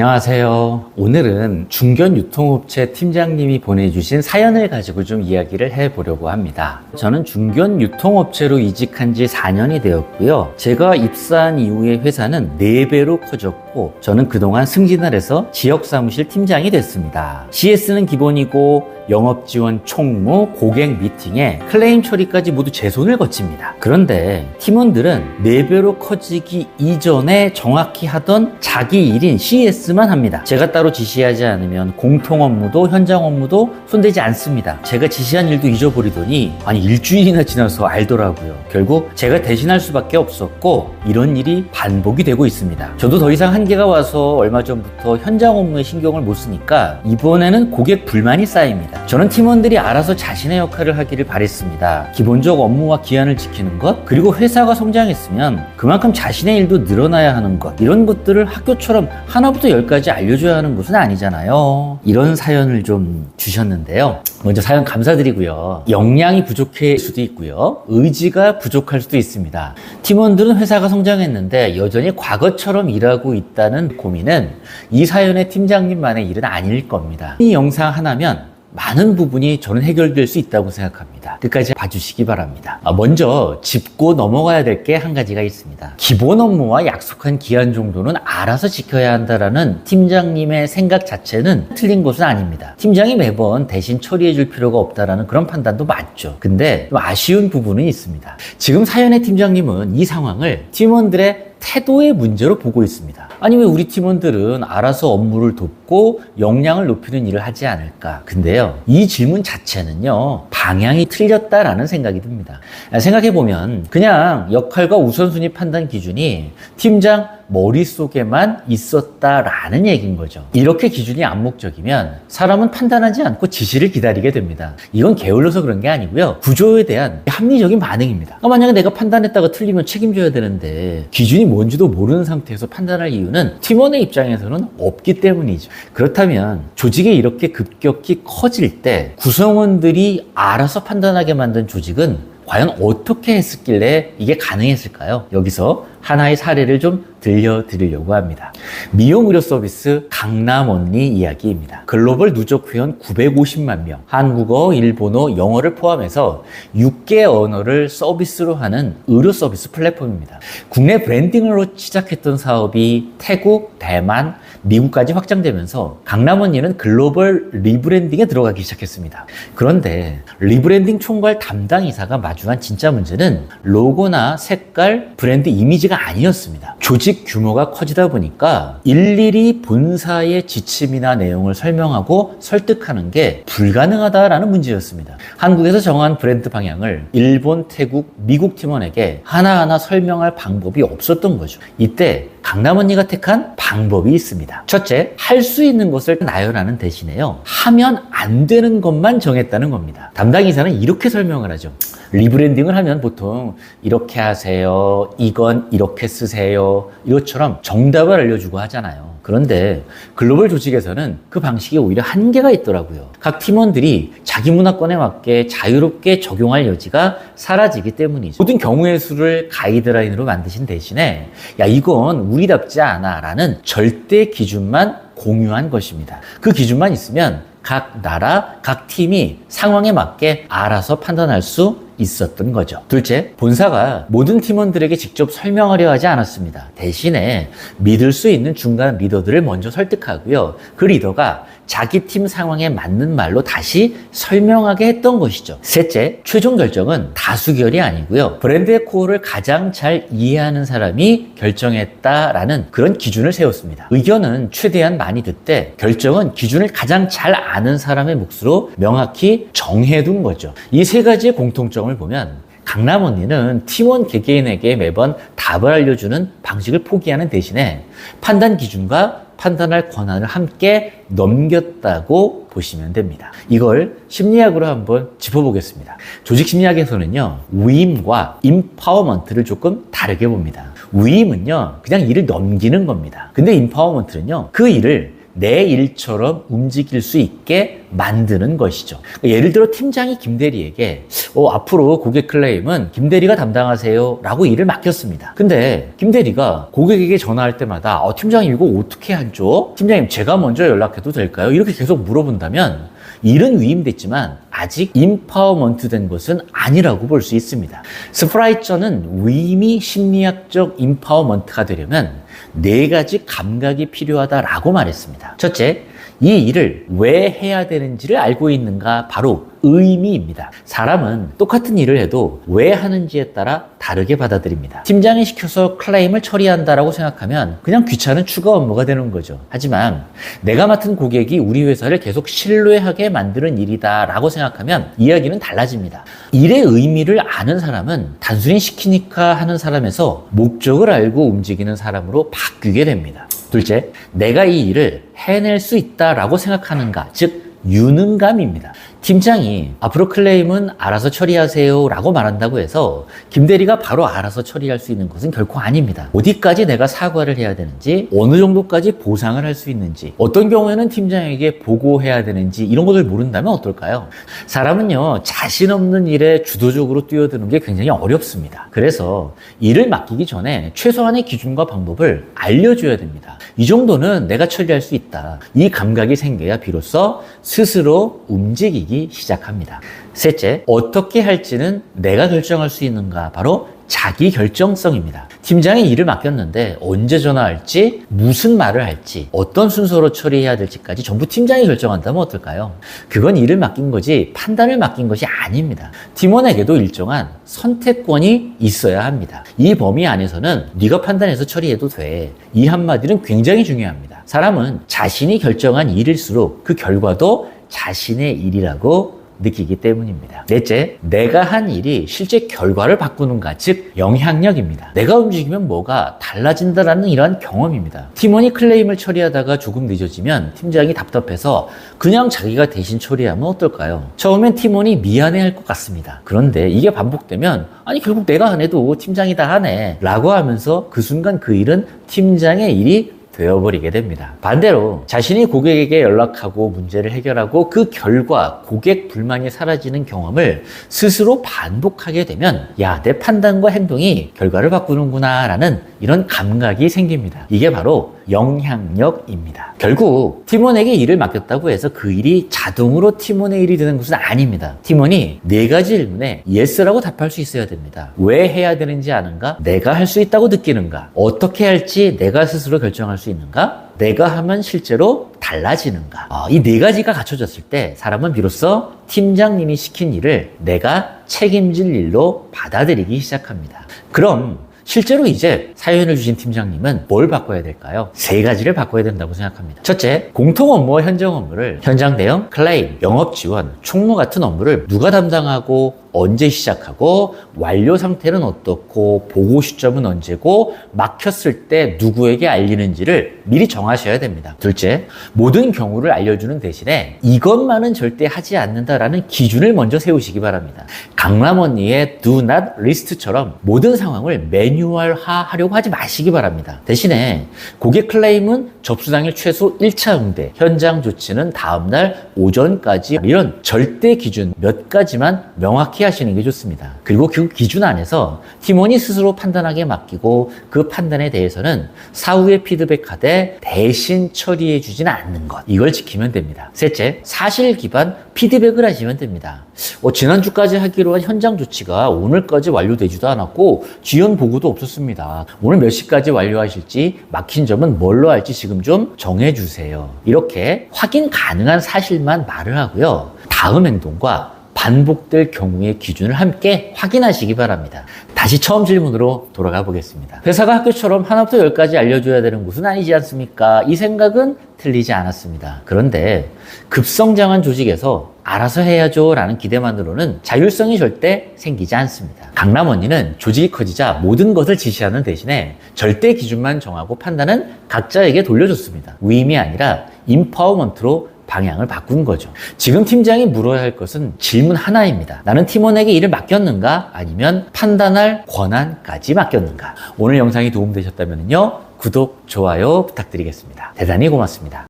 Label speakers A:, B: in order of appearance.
A: 안녕하세요. 오늘은 중견 유통업체 팀장님이 보내주신 사연을 가지고 좀 이야기를 해보려고 합니다. 저는 중견 유통업체로 이직한 지 4년이 되었고요. 제가 입사한 이후에 회사는 4배로 커졌고 저는 그동안 승진을 해서 지역사무실 팀장이 됐습니다. CS는 기본이고 영업지원 총무, 고객 미팅에 클레임 처리까지 모두 제 손을 거칩니다. 그런데 팀원들은 4배로 커지기 이전에 정확히 하던 자기 일인 CS만 합니다. 제가 따로 지시하지 않으면 공통 업무도 현장 업무도 손대지 않습니다. 제가 지시한 일도 잊어버리더니 일주일이나 지나서 알더라고요. 결국 제가 대신할 수밖에 없었고 이런 일이 반복이 되고 있습니다. 저도 더 이상 한계가 와서 얼마 전부터 현장 업무에 신경을 못 쓰니까 이번에는 고객 불만이 쌓입니다. 저는 팀원들이 알아서 자신의 역할을 하기를 바랬습니다. 기본적 업무와 기한을 지키는 것, 그리고 회사가 성장했으면 그만큼 자신의 일도 늘어나야 하는 것, 이런 것들을 학교처럼 하나부터 열까지 알려줘야 하는 것은 아니잖아요. 이런 사연을 좀 주셨는데요. 먼저 사연 감사드리고요. 역량이 부족할 수도 있고요. 의지가 부족할 수도 있습니다. 팀원들은 회사가 성장했는데 여전히 과거처럼 일하고 있다는 고민은 이 사연의 팀장님만의 일은 아닐 겁니다. 이 영상 하나면 많은 부분이 저는 해결될 수 있다고 생각합니다. 끝까지 봐주시기 바랍니다. 먼저 짚고 넘어가야 될 게 한 가지가 있습니다. 기본 업무와 약속한 기한 정도는 알아서 지켜야 한다라는 팀장님의 생각 자체는 틀린 것은 아닙니다. 팀장이 매번 대신 처리해 줄 필요가 없다라는 그런 판단도 맞죠. 근데 좀 아쉬운 부분은 있습니다. 지금 사연의 팀장님은 이 상황을 팀원들의 태도의 문제로 보고 있습니다. 아니 왜 우리 팀원들은 알아서 업무를 돕고 역량을 높이는 일을 하지 않을까? 근데요, 이 질문 자체는요, 방향이 틀렸다라는 생각이 듭니다. 생각해보면 그냥 역할과 우선순위 판단 기준이 팀장 머릿속에만 있었다라는 얘기인 거죠. 이렇게 기준이 암묵적이면 사람은 판단하지 않고 지시를 기다리게 됩니다. 이건 게을러서 그런 게 아니고요, 구조에 대한 합리적인 반응입니다. 만약에 내가 판단했다가 틀리면 책임져야 되는데 기준이 뭔지도 모르는 상태에서 판단할 이유는 팀원의 입장에서는 없기 때문이죠. 그렇다면 조직이 이렇게 급격히 커질 때 구성원들이 알아서 판단하게 만든 조직은 과연 어떻게 했었길래 이게 가능했을까요? 여기서 하나의 사례를 좀 들려드리려고 합니다. 미용 의료 서비스 강남 언니 이야기입니다. 글로벌 누적 회원 950만 명, 한국어, 일본어, 영어를 포함해서 6개 언어를 서비스로 하는 의료 서비스 플랫폼입니다. 국내 브랜딩으로 시작했던 사업이 태국, 대만, 미국까지 확장되면서 강남 언니는 글로벌 리브랜딩에 들어가기 시작했습니다. 그런데 리브랜딩 총괄 담당이사가 마주한 진짜 문제는 로고나 색깔, 브랜드 이미지가 아니었습니다. 조직 규모가 커지다 보니까 일일이 본사의 지침이나 내용을 설명하고 설득하는 게 불가능하다라는 문제였습니다. 한국에서 정한 브랜드 방향을 일본, 태국, 미국 팀원에게 하나하나 설명할 방법이 없었던 거죠. 이때 강남 언니가 택한 방법이 있습니다. 첫째, 할 수 있는 것을 나열하는 대신에요, 하면 안 되는 것만 정했다는 겁니다. 담당이사는 이렇게 설명을 하죠. 리브랜딩을 하면 보통 이렇게 하세요, 이건 이렇게 쓰세요, 이것처럼 정답을 알려주고 하잖아요. 그런데 글로벌 조직에서는 그 방식이 오히려 한계가 있더라고요. 각 팀원들이 자기 문화권에 맞게 자유롭게 적용할 여지가 사라지기 때문이죠. 모든 경우의 수를 가이드라인으로 만드신 대신에 이건 우리답지 않아 라는 절대 기준만 공유한 것입니다. 그 기준만 있으면 각 나라, 각 팀이 상황에 맞게 알아서 판단할 수 있었던 거죠. 둘째, 본사가 모든 팀원들에게 직접 설명하려 하지 않았습니다. 대신에 믿을 수 있는 중간 리더들을 먼저 설득하고요, 그 리더가 자기 팀 상황에 맞는 말로 다시 설명하게 했던 것이죠. 셋째, 최종 결정은 다수결이 아니고요, 브랜드의 코어를 가장 잘 이해하는 사람이 결정했다라는 그런 기준을 세웠습니다. 의견은 최대한 많이 듣되 결정은 기준을 가장 잘 아는 사람의 몫으로 명확히 정해둔 거죠. 이 세 가지의 공통점을 보면 강남 언니는 팀원 개개인에게 매번 답을 알려주는 방식을 포기하는 대신에 판단 기준과 판단할 권한을 함께 넘겼다고 보시면 됩니다. 이걸 심리학으로 한번 짚어보겠습니다. 조직 심리학에서는요, 위임과 임파워먼트를 조금 다르게 봅니다. 위임은요, 그냥 일을 넘기는 겁니다. 근데 임파워먼트는요, 그 일을 내 일처럼 움직일 수 있게 만드는 것이죠. 예를 들어 팀장이 김대리에게 앞으로 고객 클레임은 김대리가 담당하세요 라고 일을 맡겼습니다. 근데 김대리가 고객에게 전화할 때마다 팀장님 이거 어떻게 하죠? 팀장님 제가 먼저 연락해도 될까요? 이렇게 계속 물어본다면 일은 위임됐지만 아직 임파워먼트 된 것은 아니라고 볼 수 있습니다. 스프라이처는 위임이 심리학적 임파워먼트가 되려면 4가지 감각이 필요하다라고 말했습니다. 첫째, 이 일을 왜 해야 되는지를 알고 있는가, 바로 의미입니다. 사람은 똑같은 일을 해도 왜 하는지에 따라 다르게 받아들입니다. 팀장이 시켜서 클레임을 처리한다라고 생각하면 그냥 귀찮은 추가 업무가 되는 거죠. 하지만 내가 맡은 고객이 우리 회사를 계속 신뢰하게 만드는 일이다라고 생각하면 이야기는 달라집니다. 일의 의미를 아는 사람은 단순히 시키니까 하는 사람에서 목적을 알고 움직이는 사람으로 바뀌게 됩니다. 둘째, 내가 이 일을 해낼 수 있다라고 생각하는가, 즉 유능감입니다. 팀장이 앞으로 클레임은 알아서 처리하세요 라고 말한다고 해서 김대리가 바로 알아서 처리할 수 있는 것은 결코 아닙니다. 어디까지 내가 사과를 해야 되는지, 어느 정도까지 보상을 할 수 있는지, 어떤 경우에는 팀장에게 보고해야 되는지 이런 것을 모른다면 어떨까요? 사람은요, 자신 없는 일에 주도적으로 뛰어드는 게 굉장히 어렵습니다. 그래서 일을 맡기기 전에 최소한의 기준과 방법을 알려줘야 됩니다. 이 정도는 내가 처리할 수 있다. 이 감각이 생겨야 비로소 스스로 움직이기 시작합니다. 셋째, 어떻게 할지는 내가 결정할 수 있는가, 바로 자기 결정성입니다. 팀장이 일을 맡겼는데 언제 전화할지, 무슨 말을 할지, 어떤 순서로 처리해야 될지까지 전부 팀장이 결정한다면 어떨까요? 그건 일을 맡긴 거지 판단을 맡긴 것이 아닙니다. 팀원에게도 일정한 선택권이 있어야 합니다. 이 범위 안에서는 네가 판단해서 처리해도 돼. 이 한마디는 굉장히 중요합니다. 사람은 자신이 결정한 일일수록 그 결과도 자신의 일이라고 느끼기 때문입니다. 넷째, 내가 한 일이 실제 결과를 바꾸는가, 즉 영향력입니다. 내가 움직이면 뭐가 달라진다라는 이러한 경험입니다. 팀원이 클레임을 처리하다가 조금 늦어지면 팀장이 답답해서 그냥 자기가 대신 처리하면 어떨까요? 처음엔 팀원이 미안해할 것 같습니다. 그런데 이게 반복되면 아니 결국 내가 안 해도 팀장이 다 하네 라고 하면서 그 순간 그 일은 팀장의 일이 되어버리게 됩니다. 반대로 자신이 고객에게 연락하고 문제를 해결하고 그 결과 고객 불만이 사라지는 경험을 스스로 반복하게 되면 야, 내 판단과 행동이 결과를 바꾸는구나 라는 이런 감각이 생깁니다. 이게 바로 영향력입니다. 결국 팀원에게 일을 맡겼다고 해서 그 일이 자동으로 팀원의 일이 되는 것은 아닙니다. 팀원이 4가지 질문에 yes라고 답할 수 있어야 됩니다. 왜 해야 되는지 아는가? 내가 할 수 있다고 느끼는가? 어떻게 할지 내가 스스로 결정할 수 있는가? 내가 하면 실제로 달라지는가? 이 4가지가 갖춰졌을 때 사람은 비로소 팀장님이 시킨 일을 내가 책임질 일로 받아들이기 시작합니다. 그럼 실제로 이제 사연을 주신 팀장님은 뭘 바꿔야 될까요? 3가지를 바꿔야 된다고 생각합니다. 첫째, 공통 업무와 현장 업무를 현장 대응, 클레임, 영업 지원, 총무 같은 업무를 누가 담당하고 언제 시작하고 완료 상태는 어떻고 보고 시점은 언제고 막혔을 때 누구에게 알리는지를 미리 정하셔야 됩니다. 둘째, 모든 경우를 알려주는 대신에 이것만은 절대 하지 않는다라는 기준을 먼저 세우시기 바랍니다. 강남 언니의 Do Not List처럼 모든 상황을 매뉴얼화하려고 하지 마시기 바랍니다. 대신에 고객 클레임은 접수 당일 최소 1차 응대, 현장 조치는 다음날 오전까지, 이런 절대 기준 몇 가지만 명확히 하시는 게 좋습니다. 그리고 그 기준 안에서 팀원이 스스로 판단하게 맡기고 그 판단에 대해서는 사후에 피드백하되 대신 처리해 주지는 않는 것, 이걸 지키면 됩니다. 셋째, 사실 기반 피드백을 하시면 됩니다. 지난주까지 하기로 한 현장 조치가 오늘까지 완료되지도 않았고 지연 보고도 없었습니다. 오늘 몇 시까지 완료하실지, 막힌 점은 뭘로 할지 지금 좀 정해주세요. 이렇게 확인 가능한 사실만 말을 하고요. 다음 행동과 반복될 경우의 기준을 함께 확인하시기 바랍니다. 다시 처음 질문으로 돌아가 보겠습니다. 회사가 학교처럼 하나부터 10까지 알려줘야 되는 곳은 아니지 않습니까? 이 생각은 틀리지 않았습니다. 그런데 급성장한 조직에서 알아서 해야죠 라는 기대만으로는 자율성이 절대 생기지 않습니다. 강남 언니는 조직이 커지자 모든 것을 지시하는 대신에 절대 기준만 정하고 판단은 각자에게 돌려줬습니다. 위임이 아니라 임파워먼트로 방향을 바꾼 거죠. 지금 팀장이 물어야 할 것은 질문 하나입니다. 나는 팀원에게 일을 맡겼는가? 아니면 판단할 권한까지 맡겼는가? 오늘 영상이 도움되셨다면요, 구독, 좋아요 부탁드리겠습니다. 대단히 고맙습니다.